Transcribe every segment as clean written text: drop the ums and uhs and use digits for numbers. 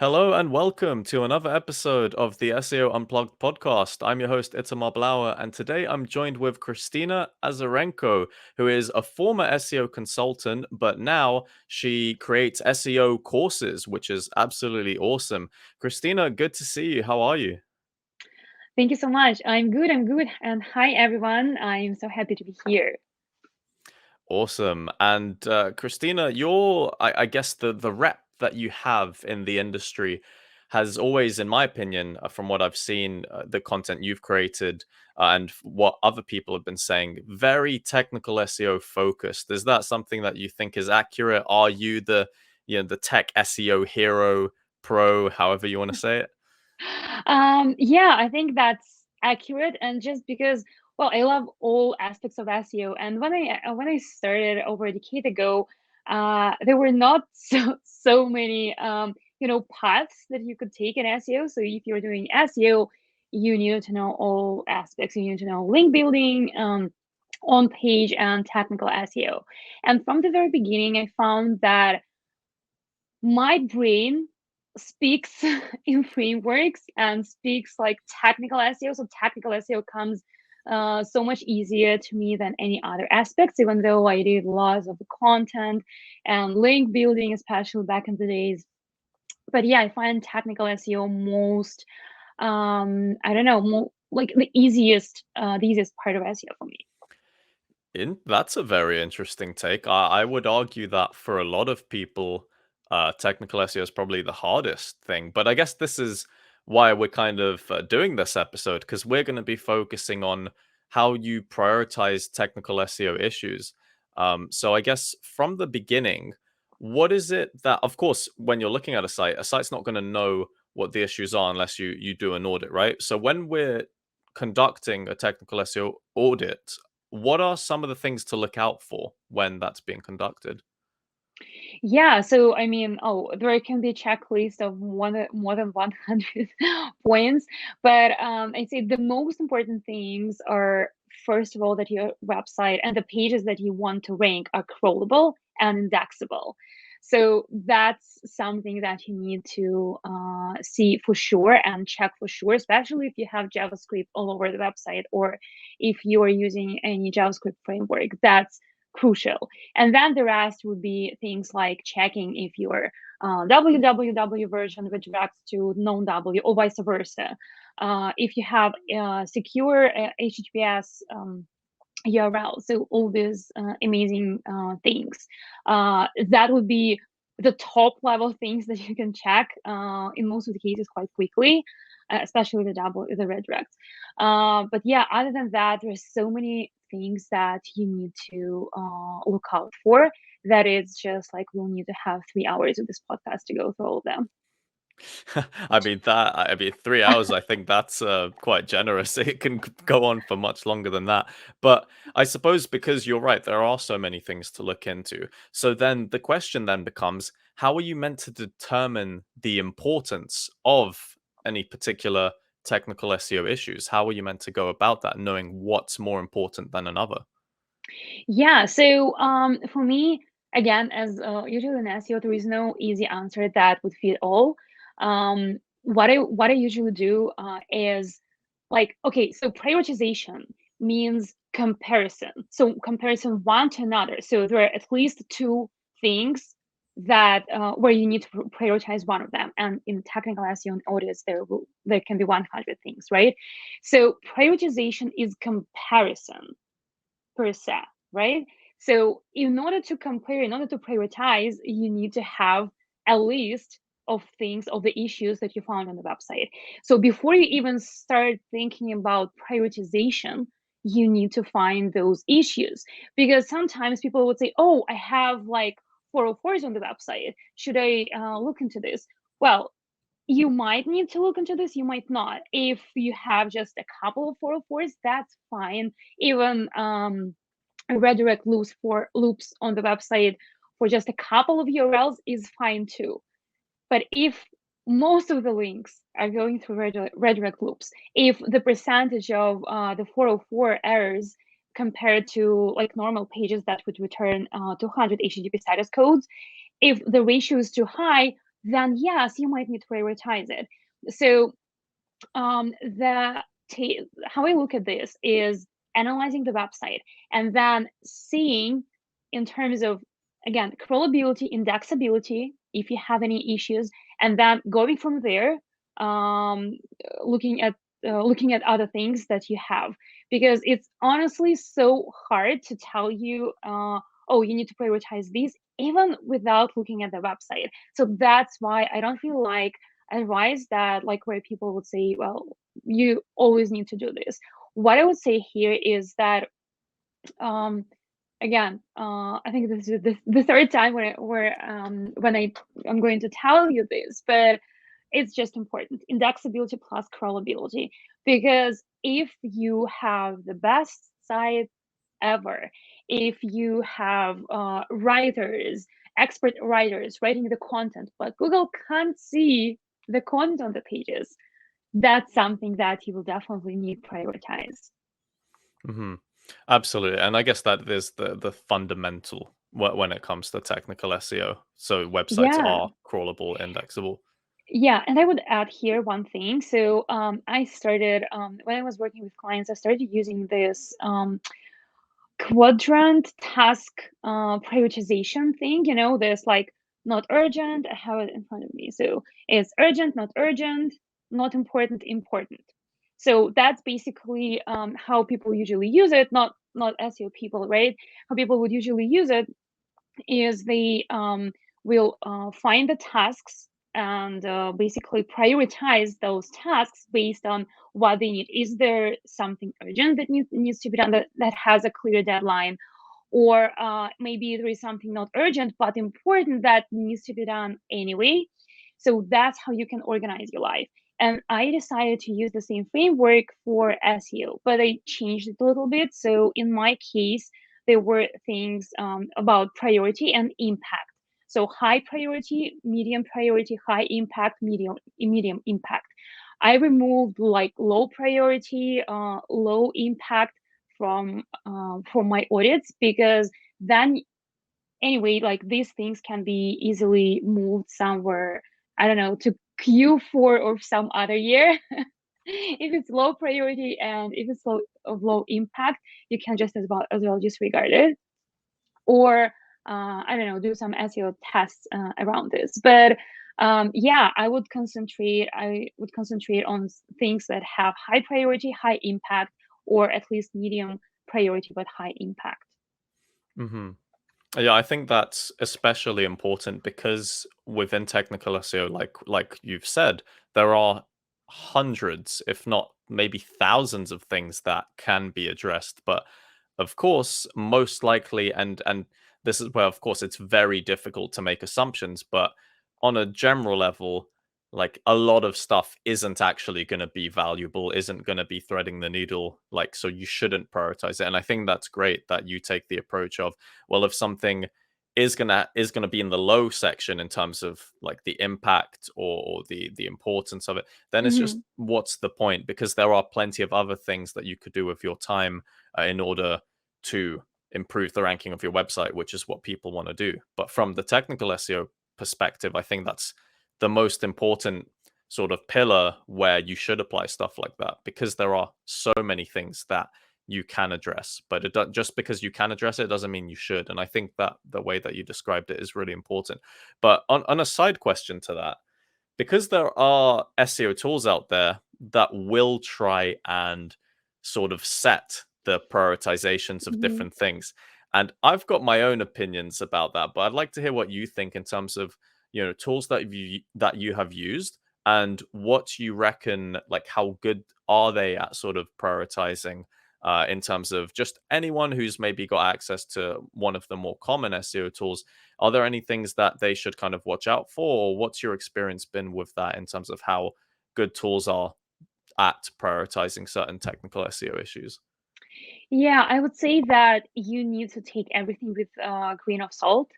Hello and welcome to another episode of the SEO Unplugged podcast. I'm your host, Itamar Blauer, and today I'm joined with Kristina Azarenko, who is a former SEO consultant, but now she creates SEO courses, which is absolutely awesome. Kristina, good to see you. How are you? Thank you so much. I'm good. I'm good. And hi, everyone. I'm so happy to be here. Awesome. And Christina, I guess the rep that you have in the industry has always, in my opinion, from what I've seen, the content you've created and what other people have been saying, very technical SEO focused. Is that something that you think is accurate? Are you the tech SEO hero, pro, however you want to say it? Yeah, I think that's accurate. And just because, well, I love all aspects of SEO. And when I started over a decade ago, there were not so many paths that you could take in SEO. So if you're doing SEO, you need to know all aspects. You need to know link building, on page, and technical SEO. And from the very beginning, I found that my brain speaks in frameworks and speaks like technical SEO. So technical SEO comes so much easier to me than any other aspects, even though I did lots of the content and link building, especially back in the days. But yeah, I find technical SEO most, I don't know, more like the easiest part of SEO for me. That's a very interesting take. I would argue that for a lot of people, technical SEO is probably the hardest thing. But I guess this is why we're kind of doing this episode, because we're going to be focusing on how you prioritize technical SEO issues. So I guess from the beginning, what is it that, of course, when you're looking at a site's not going to know what the issues are unless you do an audit, right? So when we're conducting a technical SEO audit, what are some of the things to look out for when that's being conducted? Yeah, so I mean, there can be a checklist of more than 100 points, but I'd say the most important things are, first of all, that your website and the pages that you want to rank are crawlable and indexable. So that's something that you need to see for sure and check for sure, especially if you have JavaScript all over the website or if you are using any JavaScript framework. That's crucial. And then the rest would be things like checking if your www version redirects to non-W or vice versa. If you have secure HTTPS URL, so all these amazing things. That would be the top level things that you can check in most of the cases quite quickly, especially the redirects. But yeah, other than that, there's so many things that you need to look out for that it's just like we'll need to have 3 hours of this podcast to go through all of them. I mean 3 hours, I think that's quite generous. It can go on for much longer than that. But I suppose because you're right, there are so many things to look into. So then the question then becomes, how are you meant to determine the importance of any particular technical SEO issues? How are you meant to go about that, knowing what's more important than another? Yeah, so for me, again, as usually in SEO, there is no easy answer that would fit all. What I usually do is like, okay, so prioritization means comparison. So comparison one to another. So there are at least two things that where you need to prioritize one of them. And in technical SEO and audits, there can be 100 things, right? So prioritization is comparison per se, right? So in order to compare, in order to prioritize, you need to have a list of things, of the issues that you found on the website. So before you even start thinking about prioritization, you need to find those issues, because sometimes people would say, oh, I have like 404s on the website. Should I look into this? Well, you might need to look into this, you might not. If you have just a couple of 404s, that's fine. Even redirect loops on the website for just a couple of URLs is fine too. But if most of the links are going through redirect loops, if the percentage of the 404 errors compared to like normal pages that would return 200 HTTP status codes, if the ratio is too high, then yes, you might need to prioritize it. So the how I look at this is analyzing the website and then seeing in terms of, again, crawlability, indexability, if you have any issues, and then going from there, um, looking at looking at other things that you have, because it's honestly so hard to tell you, oh, you need to prioritize these even without looking at the website. So that's why I don't feel like advice that, like, where people would say, well, you always need to do this. What I would say here is that, um, again, I think this is the third time when I'm going to tell you this, but it's just important. Indexability plus crawlability, because if you have the best site ever, if you have writers, expert writers writing the content, but Google can't see the content on the pages, that's something that you will definitely need to prioritize. Hmm. Absolutely, and I guess that is the fundamental when it comes to technical SEO. So websites Yeah. are crawlable, indexable. Yeah, and I would add here one thing. So I started, when I was working with clients, I started using this quadrant task prioritization thing. You know, there's like not urgent. I have it in front of me. So it's urgent, not important, important. So that's basically how people usually use it. Not SEO people, right? How people would usually use it is they will find the tasks and basically prioritize those tasks based on what they need. Is there something urgent that needs to be done, that has a clear deadline? Or maybe there is something not urgent but important that needs to be done anyway. So that's how you can organize your life. And I decided to use the same framework for SEO, but I changed it a little bit. So in my case, there were things about priority and impact. So high priority, medium priority, high impact, medium impact. I removed like low priority, low impact from my audits, because then anyway, like, these things can be easily moved somewhere, I don't know, to Q4 or some other year. If it's low priority and if it's low impact, you can just as well disregard it, or I don't know, do some SEO tests around this. But yeah, I would concentrate on things that have high priority, high impact, or at least medium priority but high impact. Hmm. Yeah, I think that's especially important because within technical SEO, like you've said, there are hundreds, if not maybe thousands of things that can be addressed. But of course, most likely, and this is where, of course, it's very difficult to make assumptions, but on a general level, like a lot of stuff isn't actually going to be valuable, isn't going to be threading the needle. Like, so you shouldn't prioritize it. And I think that's great that you take the approach of, well, if something is gonna be in the low section in terms of like the impact or the importance of it, then it's just Hmm. what's the point? Because there are plenty of other things that you could do with your time in order to improve the ranking of your website, which is what people want to do. But from the technical SEO perspective, I think that's the most important sort of pillar where you should apply stuff like that, because there are so many things that you can address, but just because you can address it doesn't mean you should. And I think that the way that you described it is really important. But on a side question to that, because there are SEO tools out there that will try and sort of set the prioritizations of Hmm. different things. And I've got my own opinions about that, but I'd like to hear what you think in terms of, tools that you have used, and what you reckon, like how good are they at sort of prioritizing in terms of just anyone who's maybe got access to one of the more common SEO tools. Are there any things that they should kind of watch out for? Or what's your experience been with that in terms of how good tools are at prioritizing certain technical SEO issues? Yeah, I would say that you need to take everything with a grain of salt.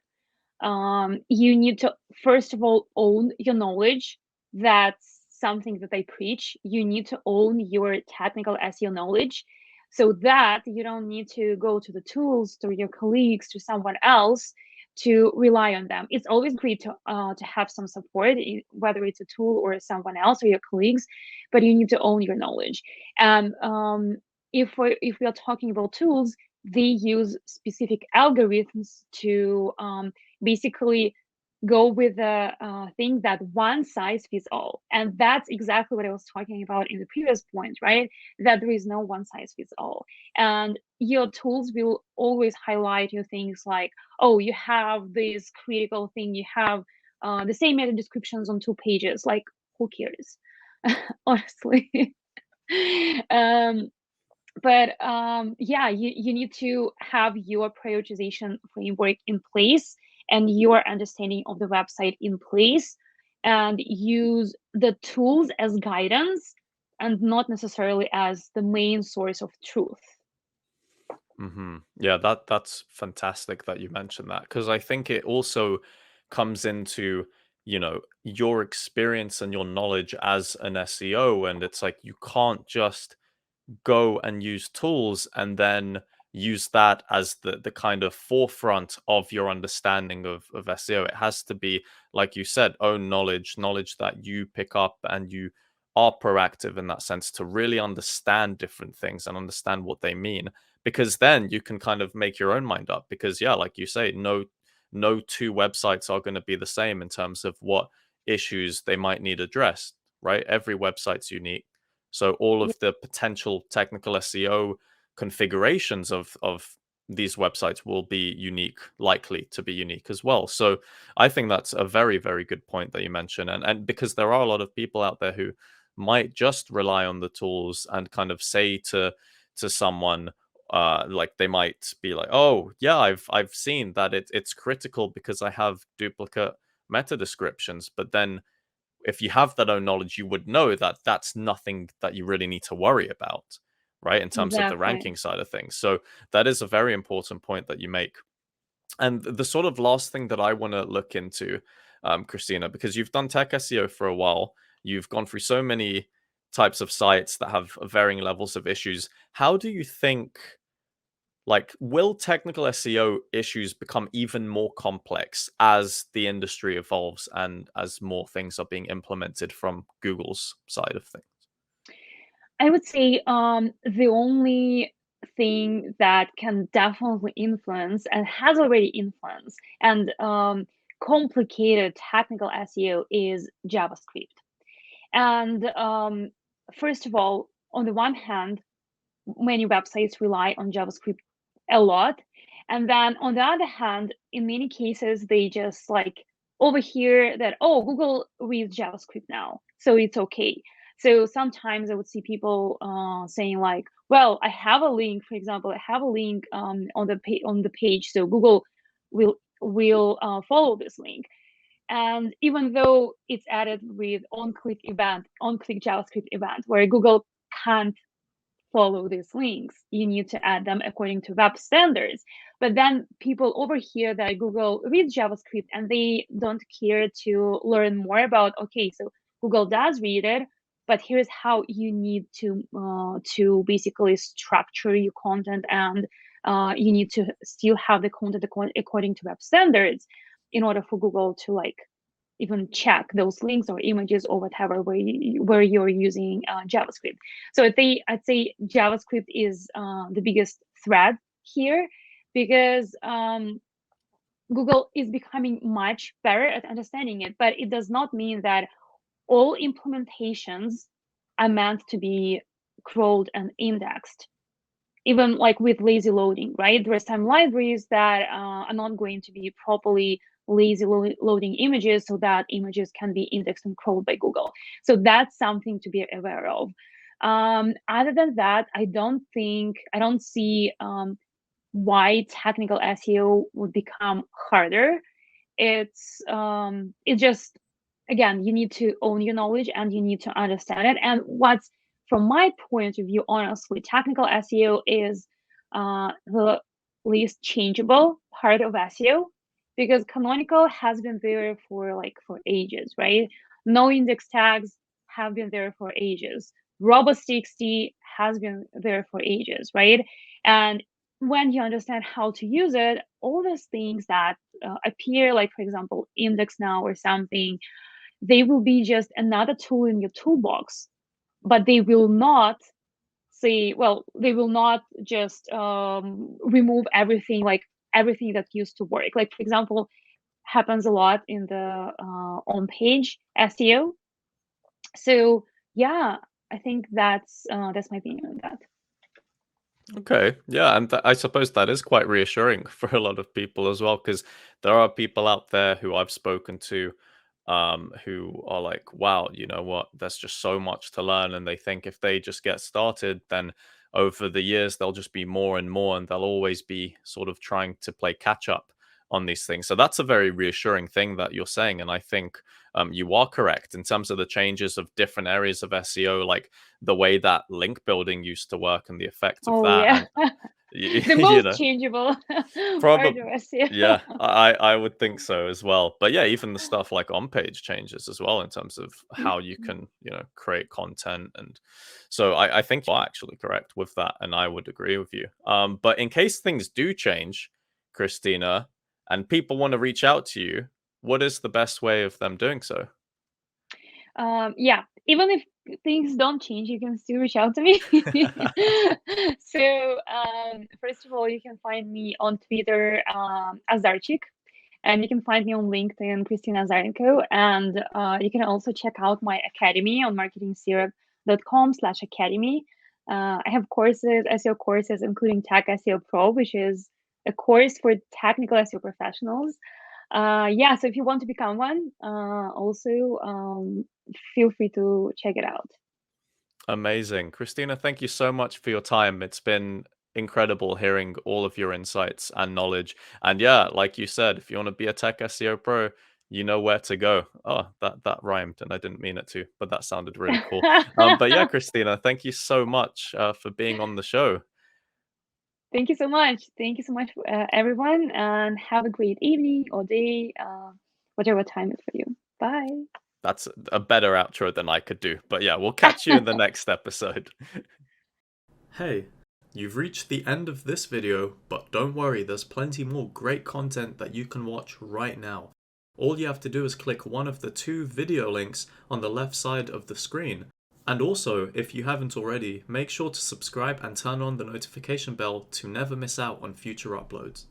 You need to, first of all, own your knowledge. That's something that I preach. You need to own your technical SEO knowledge, so that you don't need to go to the tools, to your colleagues, to someone else to rely on them. It's always great to have some support, whether it's a tool or someone else or your colleagues, but you need to own your knowledge. And if we are talking about tools, they use specific algorithms to basically go with the thing that one size fits all. And that's exactly what I was talking about in the previous point, right? That there is no one size fits all. And your tools will always highlight your things like, oh, you have this critical thing, you have the same meta descriptions on 2 pages. Like, who cares? Honestly. um, but yeah, you need to have your prioritization framework in place and your understanding of the website in place, and use the tools as guidance and not necessarily as the main source of truth. Yeah, that's fantastic that you mentioned that, because I think it also comes into, your experience and your knowledge as an SEO, and it's like you can't just go and use tools and then use that as the kind of forefront of your understanding of SEO. It has to be, like you said, own knowledge that you pick up, and you are proactive in that sense to really understand different things and understand what they mean, because then you can kind of make your own mind up. Because yeah, like you say, no two websites are going to be the same in terms of what issues they might need addressed, right? Every website's unique, so all Yeah, of the potential technical SEO configurations of these websites will be unique, likely to be unique as well. So I think that's a very, very good point that you mentioned. And because there are a lot of people out there who might just rely on the tools and kind of say to someone, like they might be like, oh yeah, I've seen that it's critical because I have duplicate meta descriptions. But then if you have that own knowledge, you would know that that's nothing that you really need to worry about, right? In terms of the exactly. ranking side of things. So that is a very important point that you make. And the sort of last thing that I want to look into, Christina, because you've done tech SEO for a while, you've gone through so many types of sites that have varying levels of issues. How do you think, like, will technical SEO issues become even more complex as the industry evolves and as more things are being implemented from Google's side of things? I would say the only thing that can definitely influence and has already influenced and complicated technical SEO is JavaScript. And first of all, on the one hand, many websites rely on JavaScript a lot. And then on the other hand, in many cases, they just like overhear that, oh, Google reads JavaScript now, so it's okay. So sometimes I would see people saying like, well, I have a link, for example, I have a link on the page, so Google will follow this link. And even though it's added with on-click JavaScript event, where Google can't follow these links, you need to add them according to web standards. But then people overhear that Google reads JavaScript and they don't care to learn more about, okay, so Google does read it, but here's how you need to basically structure your content, and you need to still have the content according to web standards in order for Google to like even check those links or images or whatever where you're using JavaScript. So I'd say JavaScript is the biggest threat here, because Google is becoming much better at understanding it, but it does not mean that all implementations are meant to be crawled and indexed. Even like with lazy loading, right? There are some libraries that are not going to be properly loading images so that images can be indexed and crawled by Google. So that's something to be aware of. Other than that, I don't see why technical SEO would become harder. It's just, again, you need to own your knowledge and you need to understand it. And what's, from my point of view, honestly, technical SEO is the least changeable part of SEO, because canonical has been there for ages, right? No index tags have been there for ages. Robots.txt has been there for ages, right? And when you understand how to use it, all those things that appear, like for example, index now or something, they will be just another tool in your toolbox, but they will not say, well, they will not just remove everything, like everything that used to work. Like for example, happens a lot in the on page SEO. So yeah, I think that's my opinion on that. Okay, yeah, and I suppose that is quite reassuring for a lot of people as well, because there are people out there who I've spoken to, who are like, "Wow, you know what? There's just so much to learn," and they think if they just get started, then over the years there'll just be more and more, and they'll always be sort of trying to play catch up on these things. So that's a very reassuring thing that you're saying, and I think you are correct in terms of the changes of different areas of SEO, like the way that link building used to work and the effect of Oh that. yeah, And the you most know, changeable part probably, of SEO. yeah, I would think so as well. But yeah, even the stuff like on page changes as well in terms of how you can, create content. And so I think you're actually correct with that, and I would agree with you. But in case things do change, Christina, and people want to reach out to you, what is the best way of them doing so? Yeah, even if things don't change, you can still reach out to me. So, first of all, you can find me on Twitter, Azarchik, and you can find me on LinkedIn, Kristina Azarenko. And you can also check out my academy on marketingsyrup.com/academy. I have courses, SEO courses, including Tech SEO Pro, which is a course for technical SEO professionals. Yeah, so if you want to become one, also feel free to check it out. Amazing. Christina, thank you so much for your time. It's been incredible hearing all of your insights and knowledge. And yeah, like you said, if you want to be a tech SEO pro, you know where to go. Oh, that rhymed, and I didn't mean it to, but that sounded really cool. But yeah, Christina, thank you so much for being on the show. Thank you so much. Thank you so much, everyone, and have a great evening or day, whatever time is for you. Bye. That's a better outro than I could do. But yeah, we'll catch you in the next episode. Hey, you've reached the end of this video, but don't worry, there's plenty more great content that you can watch right now. All you have to do is click one of the two video links on the left side of the screen. And also, if you haven't already, make sure to subscribe and turn on the notification bell to never miss out on future uploads.